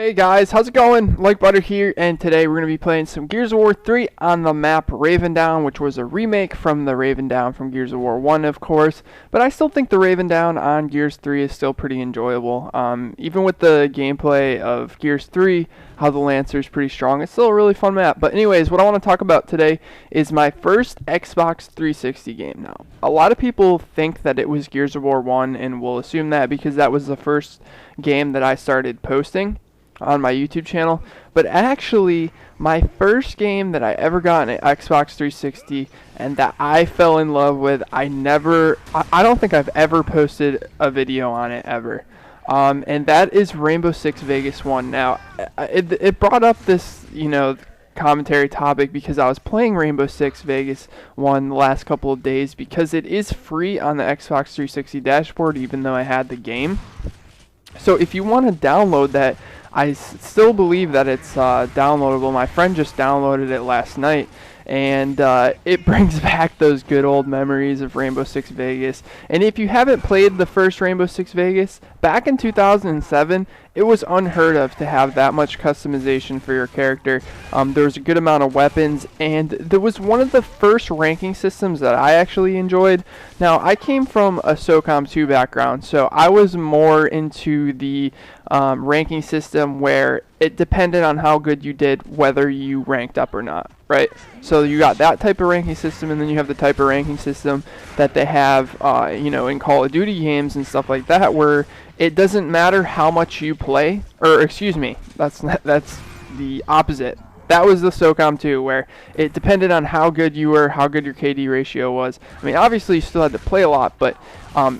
Hey guys, how's it going? Like Butter here, and today we're going to be playing some Gears of War 3 on the map Raven Down, which was a remake from the Raven Down from Gears of War 1, of course. But I still think the Raven Down on Gears 3 is still pretty enjoyable. Even with the gameplay of Gears 3, how the Lancer is pretty strong, it's still a really fun map. But anyways, what I want to talk about today is my first Xbox 360 game now. A lot of people think that it was Gears of War 1, and will assume that because that was the first game that I started posting on my YouTube channel, but actually my first game that I ever got on an Xbox 360 and that I fell in love with, I don't think I've ever posted a video on it ever, and that is Rainbow Six Vegas 1. Now it brought up this commentary topic because I was playing Rainbow Six Vegas 1 the last couple of days because it is free on the Xbox 360 dashboard even though I had the game. So if you want to download that, I still believe that it's downloadable. My friend just downloaded it last night, and it brings back those good old memories of Rainbow Six Vegas. And if you haven't played the first Rainbow Six Vegas, back in 2007, it was unheard of to have that much customization for your character. There was a good amount of weapons, and there was one of the first ranking systems that I actually enjoyed. Now, I came from a SOCOM 2 background, so I was more into the ranking system where it depended on how good you did, whether you ranked up or not, right? So you got that type of ranking system, and then you have the type of ranking system that they have, in Call of Duty games and stuff like that, where it doesn't matter how much you play, or excuse me, that's the opposite. That was the SOCOM 2, where it depended on how good you were, how good your KD ratio was. I mean, obviously you still had to play a lot, but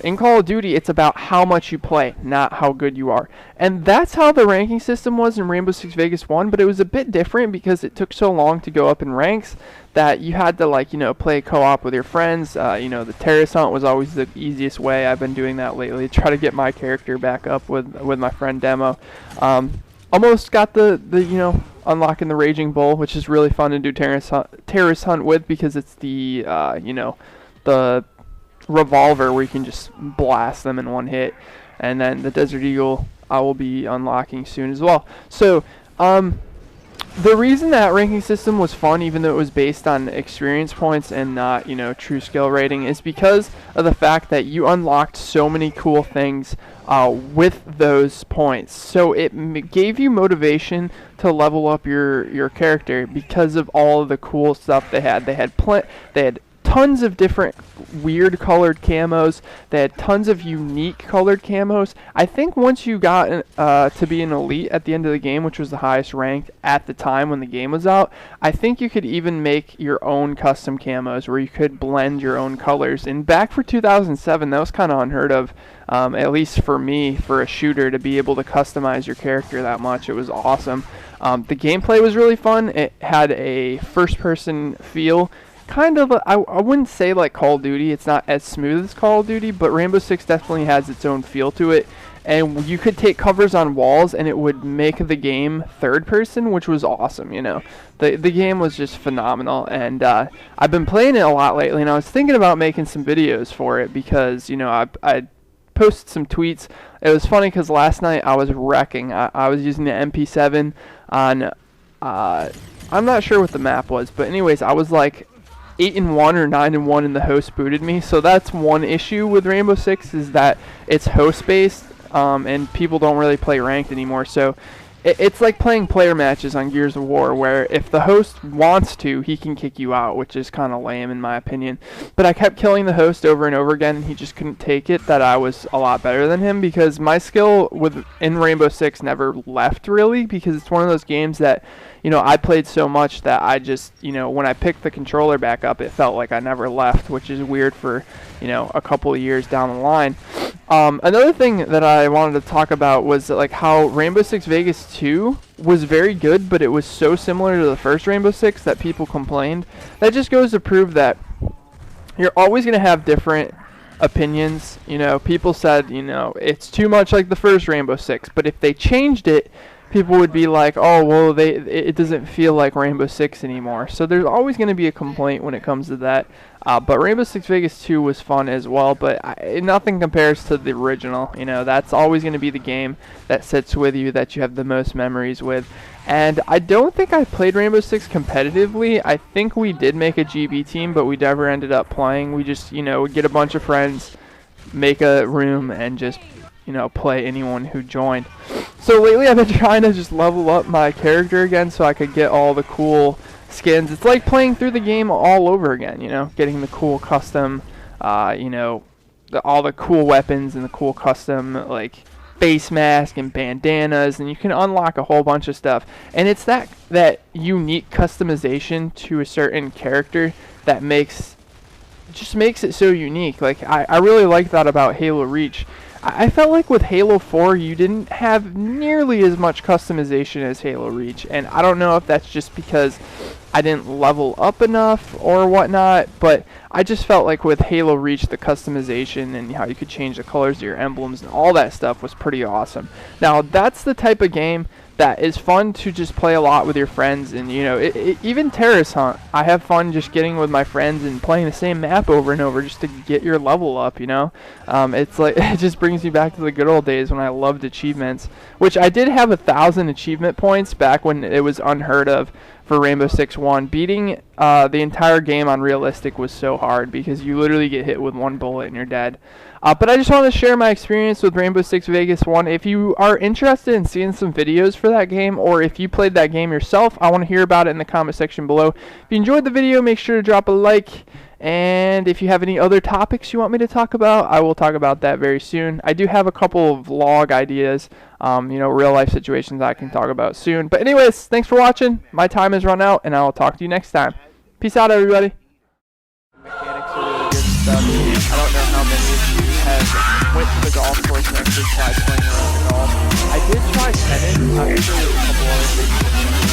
in Call of Duty, it's about how much you play, not how good you are. And that's how the ranking system was in Rainbow Six Vegas 1, but it was a bit different because it took so long to go up in ranks that you had to, play co-op with your friends. The terrorist hunt was always the easiest way. I've been doing that lately, try to get my character back up with my friend Demo. Almost got the unlocking the Raging Bull, which is really fun to do terrorist hunt with because it's the the revolver where you can just blast them in one hit, and then the Desert Eagle I will be unlocking soon as well. So the reason that ranking system was fun, even though it was based on experience points and not true skill rating, is because of the fact that you unlocked so many cool things with those points. So it gave you motivation to level up your character because of all of the cool stuff they had. They had tons of different weird colored camos. They had tons of unique colored camos. I think once you got to be an elite at the end of the game, which was the highest ranked at the time when the game was out, I think you could even make your own custom camos where you could blend your own colors. And back for 2007, that was kind of unheard of, at least for me, for a shooter to be able to customize your character that much. It was awesome. The gameplay was really fun. It had a first-person feel. Kind of, I wouldn't say like Call of Duty. It's not as smooth as Call of Duty, but Rainbow Six definitely has its own feel to it. And you could take covers on walls, and it would make the game third person, which was awesome. The game was just phenomenal, and I've been playing it a lot lately. And I was thinking about making some videos for it because I posted some tweets. It was funny because last night I was wrecking. I was using the MP7 on. I'm not sure what the map was, but anyways, I was like 8-1 or 9-1 and the host booted me. So that's one issue with Rainbow Six, is that it's host based, and people don't really play ranked anymore. So it's like playing player matches on Gears of War, where if the host wants to, he can kick you out, which is kind of lame in my opinion. But I kept killing the host over and over again, and he just couldn't take it that I was a lot better than him, because my skill in Rainbow Six never left really, because it's one of those games that I played so much that I just, when I picked the controller back up, it felt like I never left, which is weird for, a couple of years down the line. Another thing that I wanted to talk about was like how Rainbow Six Vegas 2 was very good, but it was so similar to the first Rainbow Six that people complained. That just goes to prove that you're always going to have different opinions. People said, it's too much like the first Rainbow Six, but if they changed it, people would be like, oh, well, it doesn't feel like Rainbow Six anymore. So there's always going to be a complaint when it comes to that. But Rainbow Six Vegas 2 was fun as well, but nothing compares to the original. You know, that's always going to be the game that sits with you, that you have the most memories with. And I don't think I played Rainbow Six competitively. I think we did make a GB team, but we never ended up playing. We just, you know, would get a bunch of friends, make a room, and just, you know, play anyone who joined. So lately I've been trying to just level up my character again so I could get all the cool skins. It's like playing through the game all over again, you know, getting the cool custom, you know, all the cool weapons and the cool custom, like, face mask and bandanas, and you can unlock a whole bunch of stuff. And it's that unique customization to a certain character that just makes it so unique. Like, I really like that about Halo Reach. I felt like with Halo 4 you didn't have nearly as much customization as Halo Reach, and I don't know if that's just because I didn't level up enough or whatnot, but I just felt like with Halo Reach the customization and how you could change the colors of your emblems and all that stuff was pretty awesome. Now that's the type of game that is fun to just play a lot with your friends, and you know, even Terrace Hunt, I have fun just getting with my friends and playing the same map over and over just to get your level up, you know. It's like, it just brings me back to the good old days when I loved achievements, which I did have 1,000 achievement points back when it was unheard of for Rainbow Six 1. Beating the entire game on realistic was so hard because you literally get hit with one bullet and you're dead. But I just want to share my experience with Rainbow Six Vegas 1. If you are interested in seeing some videos for that game, or if you played that game yourself, I want to hear about it in the comment section below. If you enjoyed the video, make sure to drop a like. And if you have any other topics you want me to talk about, I will talk about that very soon. I do have a couple of vlog ideas, you know, real life situations I can talk about soon. But anyways, thanks for watching. My time has run out, and I will talk to you next time. Peace out, everybody. Mechanics are really good stuff. I don't know how many of you have went to the golf course and actually tried playing around the golf. I did try tennis. I'm sure there's a couple other things.